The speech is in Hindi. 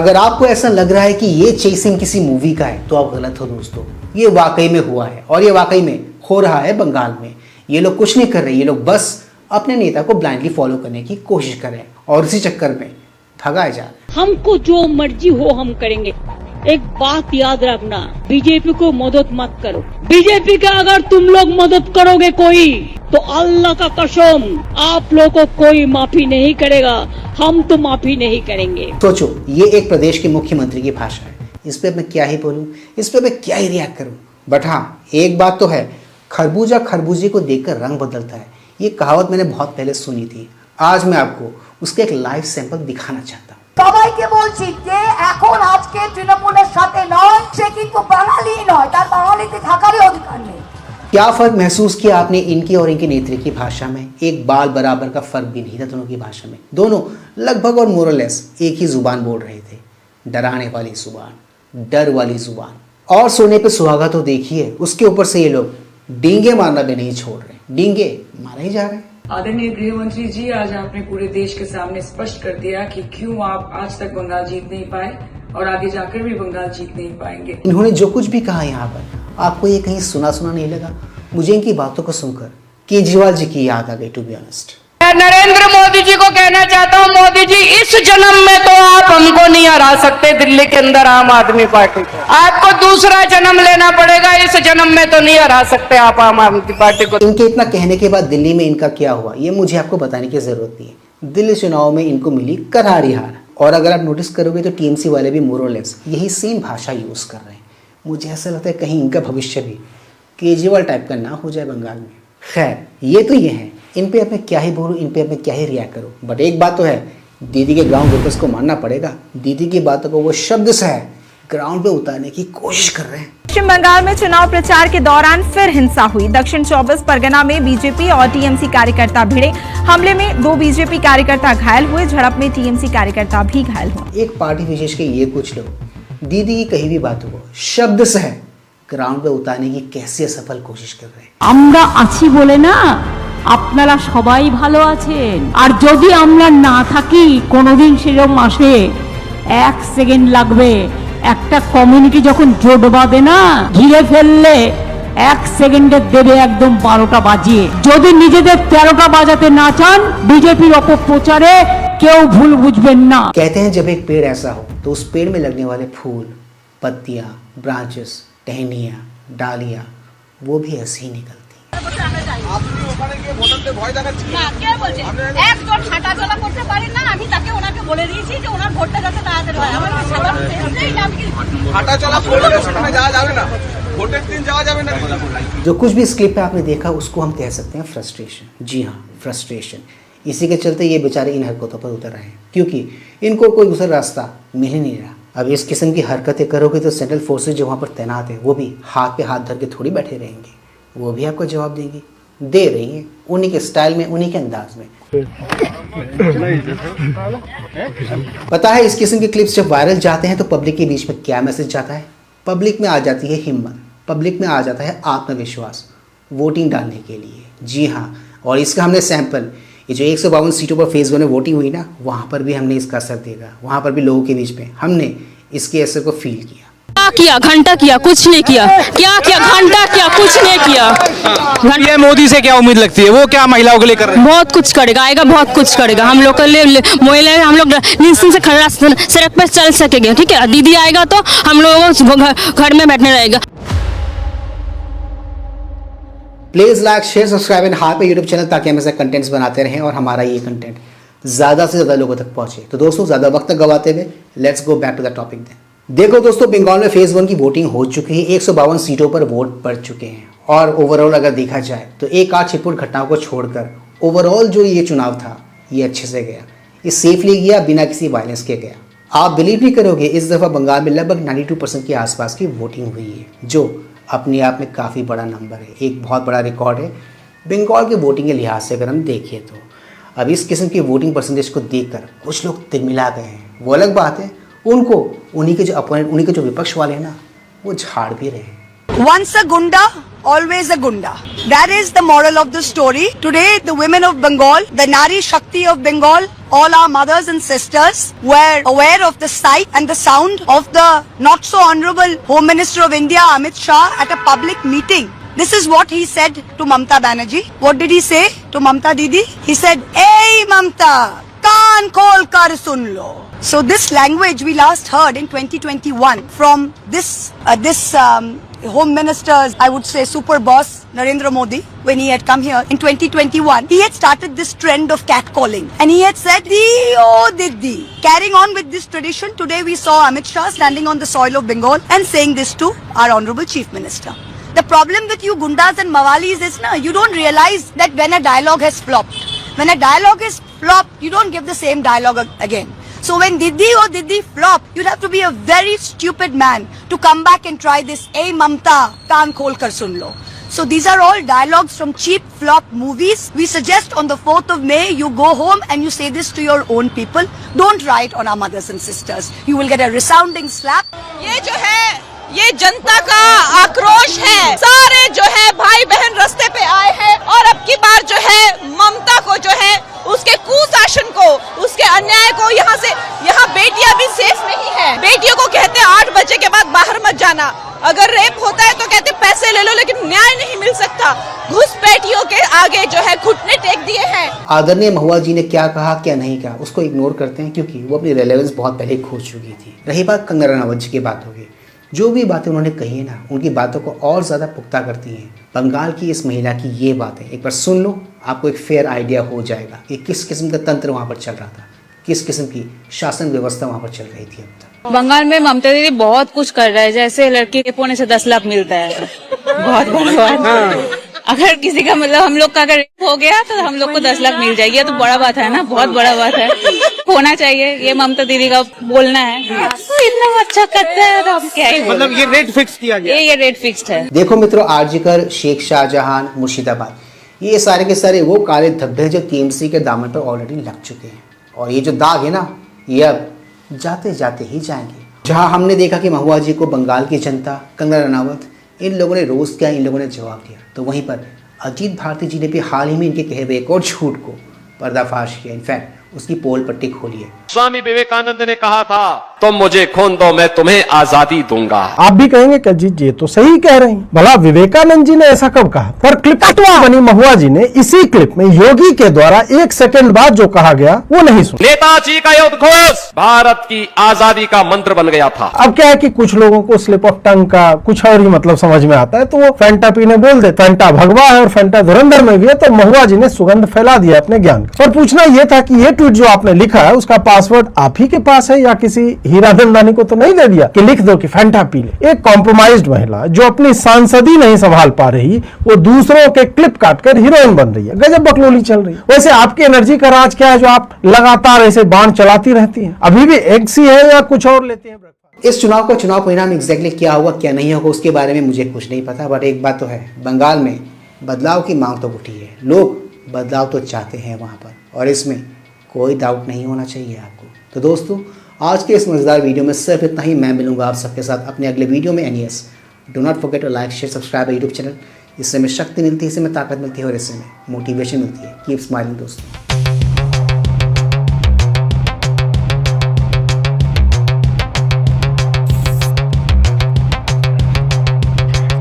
अगर आपको ऐसा लग रहा है कि ये चेसिंग किसी मूवी का है तो आप गलत हो दोस्तों। ये वाकई में हुआ है और ये वाकई में हो रहा है बंगाल में। ये लोग कुछ नहीं कर रहे, ये लोग बस अपने नेता को ब्लाइंडली फॉलो करने की कोशिश कर रहे हैं और इसी चक्कर में भगाए जा रहे हैं। हमको जो मर्जी हो हम करेंगे। एक बात याद रखना, बीजेपी को मदद मत करो। बीजेपी का अगर तुम लोग मदद करोगे कोई तो अल्लाह का कसम आप लोगों को कोई माफी नहीं करेगा, हम तो माफी नहीं करेंगे। सोचो, ये एक प्रदेश के मुख्यमंत्री की भाषा है, इस पे मैं क्या ही बोलूं, इस पे मैं क्या ही रिएक्ट करूं। बट हाँ, एक बात तो है, खरबूजा खरबूजे को देखकर रंग बदलता है। ये कहावत मैंने बहुत पहले सुनी थी। आज मैं आपको उसका एक लाइव सैंपल दिखाना चाहता हूँ। সবাইকে বলছি যে এখন আজকে তৃণমূলের সাথে নয়, সে কিন্তু বাঙালি নয়, তার বাঙালিতে থাকারই অধিকার নেই। क्या फर्क महसूस किया आपने इनकी और इनके नेत्री की भाषा में? एक बाल बराबर का फर्क भी नहीं था दोनों की भाषा में। दोनों लगभग और मोरलेस एक ही जुबान बोल रहे थे, डराने वाली जुबान, डर वाली जुबान। और सोने पे सुहागा तो देखिए, उसके ऊपर से ये लोग डींगे मारना भी नहीं छोड़ रहे, डींगे मारे ही जा रहे हैं। आदरणीय गृह मंत्री जी, आज आपने पूरे देश के सामने स्पष्ट कर दिया कि क्यों आप आज तक बंगाल जीत नहीं पाए और आगे जाकर भी बंगाल जीत नहीं पाएंगे। इन्होंने जो कुछ भी कहा यहाँ पर, आपको ये कहीं सुना सुना नहीं लगा? मुझे इनकी बातों को सुनकर केजरीवाल जी की याद आ गई, टू बी ऑनेस्ट। मैं नरेंद्र मोदी जी को कहना चाहता हूँ, मोदी जी इस जन्म में तो आप हमको नहीं हरा सकते दिल्ली के अंदर आम आदमी पार्टी को। आपको दूसरा जन्म लेना पड़ेगा, इस जन्म में तो नहीं हरा सकते आप आम आदमी पार्टी को। इनके इतना कहने के बाद दिल्ली में इनका क्या हुआ ये मुझे आपको बताने की जरूरत नहीं है। दिल्ली चुनाव में इनको मिली करारी हार। और अगर आप नोटिस करोगे तो टीएमसी वाले भी मोरलेस यही सेम भाषा यूज कर रहे हैं। मुझे ऐसा लगता है कहीं इनका भविष्य भी केजरीवाल टाइप का ना हो जाए बंगाल में। खैर, ये तो ये है, इन पे अब मैं क्या ही बोलूँ, इन पे अब मैं क्या ही रिएक्ट करूँ। बट एक बात तो है, दीदी के ग्राउंड वर्कर्स को मानना पड़ेगा। दीदी की बातों को वो शब्द से है ग्राउंड पे उतारने की कोशिश कर रहे हैं। पश्चिम बंगाल में चुनाव प्रचार के दौरान फिर हिंसा हुई। दक्षिण 24 परगना में बीजेपी और टीएमसी कार्यकर्ता भिड़े। हमले में 2 बीजेपी कार्यकर्ता घायल हुए। झड़प में टीएमसी कार्यकर्ता भी घायल हुए। एक पार्टी विशेष के ये कुछ लोग दीदी की कही भी बातों को शब्द से है ग्राउंड पे उतारने की कैसी असफल कोशिश कर रहे हैं। আমরা আছি বলে না আপনারা সবাই ভালো আছেন, আর যদি আমরা না থাকি কোনোদিন সেরকম মাসে 1 সেকেন্ড লাগবে। একটা কমিউনিটি যখন জোট বাঁধে না, ঘিরে ফেললে 1 সেকেন্ডে দেবে একদম 12টা বাজিয়ে। যদি নিজেদের 13টা বাজাতে না চান, বিজেপির অপপ্রচারে কেউ ভুল বুঝবেন না। कहते हैं जब एक पेड़ ऐसा हो तो उस पेड़ में लगने वाले फूल, पत्तियां, ब्रांचेस, टहनियां, डालियां वो भी ऐसे ही निकलती। जो कुछ भी इस क्लिप में आपने देखा उसको हम कह सकते हैं फ्रस्ट्रेशन। जी हाँ, फ्रस्ट्रेशन। इसी के चलते ये बेचारे इन हरकतों पर उतर रहे हैं क्योंकि इनको कोई दूसरा रास्ता मिल ही नहीं रहा। अब इस किस्म की हरकतें करोगे तो सेंट्रल फोर्सेज जो वहाँ पर तैनात है वो भी हाथ पे हाथ धर के थोड़ी बैठे रहेंगे, वो भी आपको जवाब देंगी, दे रही है उन्हीं के स्टाइल में, उन्हीं के अंदाज में। पता है इस किस्म के क्लिप्स जब वायरल जाते हैं तो पब्लिक के बीच में क्या मैसेज जाता है? पब्लिक में आ जाती है हिम्मत, पब्लिक में आ जाता है आत्मविश्वास वोटिंग डालने के लिए। जी हाँ, और इसका हमने सैंपल ये जो 152 सीटों पर फेज 1 में वोटिंग हुई ना, वहाँ पर भी हमने इसका असर देखा। वहाँ पर भी लोगों के बीच में हमने इसके असर को फील किया। क्या किया? घंटा किया, कुछ नहीं किया। क्या किया? घंटा किया, कुछ नहीं किया। ये मोदी से क्या उम्मीद लगती है? वो क्या महिलाओं के लिए कर रहे हैं? बहुत कुछ करेगा, आएगा बहुत कुछ करेगा। हम लोग के लिए महिलाएं, हम लोग निश्चिंत से खड़ा सड़क पर चल सकेंगे। ठीक है, दीदी आएगा तो हम लोग घर में बैठने रहेगा। Please like, share, subscribe and high पे यूट्यूब चैनल ताकि हम ऐसे कंटेंट्स बनाते रहें और हमारा ये कंटेंट ज़्यादा से ज़्यादा लोगों तक पहुंचे। तो दोस्तों, ज़्यादा वक्त तक गवाते हुए let's go back to the topic then. देखो दोस्तों, बंगाल में फेज 1 की वोटिंग हो चुकी है। 152 सीटों पर वोट पड़ चुके हैं और ओवरऑल अगर देखा जाए तो एक आध छिटपुट घटनाओं को छोड़कर ओवरऑल जो ये चुनाव था ये अच्छे से गया, ये सेफली गया, बिना किसी वायलेंस के गया। आप बिलीव नहीं करोगे, इस दफ़ा बंगाल में लगभग 92% के आसपास की वोटिंग हुई है, जो अपने आप में काफ़ी बड़ा नंबर है, एक बहुत बड़ा रिकॉर्ड है बंगाल के वोटिंग के लिहाज से अगर हम देखें तो। अब इस किस्म की वोटिंग परसेंटेज को देखकर कुछ लोग तिलमिला गए हैं, वो अलग बात है। उनको उन्हीं के जो अपोनेंट, उन्हीं के जो विपक्ष वाले हैं ना, वो झाड़ भी रहे हैं। Once a gunda, always a gunda. That is the moral of the story. Today, the women of Bengal, the Nari Shakti of Bengal, all our mothers and sisters were aware of the sight and the sound of the not so honorable Home Minister of India, Amit Shah, at a public meeting. This is what he said to Mamta Banerjee. What did he say to Mamta Didi? He said, "Hey Mamta, kaan khol kar sun lo." So this language we last heard in 2021 from this Home Minister's, I would say, super boss Narendra Modi, when he had come here in 2021. He had started this trend of catcalling, and he had said, "Di oh Didi." Carrying on with this tradition, today we saw Amit Shah standing on the soil of Bengal and saying this to our Honorable Chief Minister. The problem with you gundas and mawalis is, you don't realize that when a dialogue has flopped, when a dialogue is flopped, you don't give the same dialogue again. So when Didi or Didi flop, you'd have to be a very stupid man to come back and try this, "Hey Mamta, kaan khol kar sun lo." So these are all dialogues from cheap flop movies. We suggest on the 4th of May, you go home and you say this to your own people. Don't try it on our mothers and sisters. You will get a resounding slap. ये जो है, ये जनता का आक्रोश है। सारे जो है भाई बहन रास्ते पे आए हैं और अब की बार जो है ममता को जो है उसके कुशासन को, उसके अन्याय को, यहाँ बेटियां भी सेफ नहीं है। बेटियों को कहते हैं 8 बजे के बाद बाहर मत जाना। अगर रेप होता है तो कहते पैसे ले लो, लेकिन न्याय नहीं मिल सकता। घुसपैठियों के आगे जो है घुटने टेक दिए हैं। आदरणीय महुआ जी ने क्या कहा क्या नहीं कहा उसको इग्नोर करते हैं, क्योंकि वो अपनी रेलेवेंस बहुत पहले खो चुकी थी। रही बात कंगना रनावत जी की बात होगी, जो भी बातें उन्होंने कही है ना, उनकी बातों को और ज़्यादा पुख्ता करती हैं बंगाल की इस महिला की ये बातें। एक बार सुन लो, आपको एक फेयर आइडिया हो जाएगा कि किस किस्म का तंत्र वहाँ पर चल रहा था, किस किस्म की शासन व्यवस्था वहाँ पर चल रही थी अब तक। बंगाल में ममता दीदी बहुत कुछ कर रहा है, जैसे लड़की के पौने से 10 लाख मिलता है, बहुत बड़ी बात है। अगर किसी का मतलब हम लोग का अगर रेप हो गया तो हम लोग को 10 लाख मिल जाएगी, ये तो बड़ा बात है ना, बहुत बड़ा बात है, होना चाहिए। ये ममता दीदी का बोलना है, तो इतना अच्छा करता है तो हम क्या ही बोलें। मतलब ये रेट फिक्स किया गया, ये रेट फिक्स्ड है। देखो मित्रों, आरजीकर, शेख शाहजहां, मुर्शिदाबाद, ये सारे के सारे वो काले धब्बे जो टीएमसी के दामन पर ऑलरेडी लग चुके हैं, और ये जो दाग है ना, ये अब जाते जाते ही जाएंगे। जहां हमने देखा कि महुआ जी को बंगाल की जनता, कंगना रनावत, इन लोगों ने रोस्ट किया, इन लोगों ने जवाब दिया, तो वहीं पर अजीत भारती जी ने भी हाल ही में इनके कहे हुए एक और झूठ को पर्दाफाश किया। इनफैक्ट उसकी पोल पट्टी खोली है। स्वामी विवेकानंद ने कहा था, तुम मुझे खून दो मैं तुम्हें आजादी दूंगा। आप भी कहेंगे कि अजीत जी तो सही कह रहे हैं, भला विवेकानंद जी ने ऐसा कब कहा? पर क्लिप बनी महुआ जी ने इसी क्लिप में योगी के द्वारा 1 सेकंड बाद जो कहा गया वो नहीं सुना। नेताजी का युद्ध घोष भारत की आजादी का मंत्र बन गया था। अब क्या है कि कुछ लोगों को स्लिप ऑफ टंग का कुछ और ही मतलब समझ में आता है, तो वो फैंटा पीने बोल दे। फैंटा भगवा है और फैंटा धुरंधर में भी है, तो महुआ जी ने सुगंध फैला दिया अपने ज्ञान का। और पूछना यह था कि ये ट्वीट जो आपने लिखा है उसका पासवर्ड आप ही के पास है या किसी हीरानंदानी को तो नहीं दे दिया कि लिख दो कि फैंटा पी ले। एक कॉम्प्रोमाइज्ड महिला जो अपनी सांसदी नहीं संभाल पा रही, वो दूसरों के क्लिप काटकर हीरोइन बन रही है। गजब बकलोली चल रही है। वैसे आपकी एनर्जी का राज क्या है जो आप लगातार ऐसे बाण चलाती रहती हैं? अभी भी एग्स ही है या कुछ और लेते हैं? इस चुनाव का चुनाव परिणाम एग्जैक्टली क्या हुआ क्या नहीं होगा उसके बारे में मुझे कुछ नहीं पता, बट एक बात तो है, बंगाल में बदलाव की मांग तो उठी है, लोग बदलाव तो चाहते हैं वहाँ पर, और इसमें कोई डाउट नहीं होना चाहिए आपको। तो दोस्तों, आज के इस मजेदार वीडियो में सिर्फ इतना ही। मैं मिलूंगा आप सबके साथ अपने अगले वीडियो में। And yes, do not forget to like, share, subscribe YouTube channel. इससे हमें शक्ति मिलती है, इससे हमें ताकत मिलती है और इससे हमें मोटिवेशन मिलती है। कीप स्माइलिंग दोस्तों।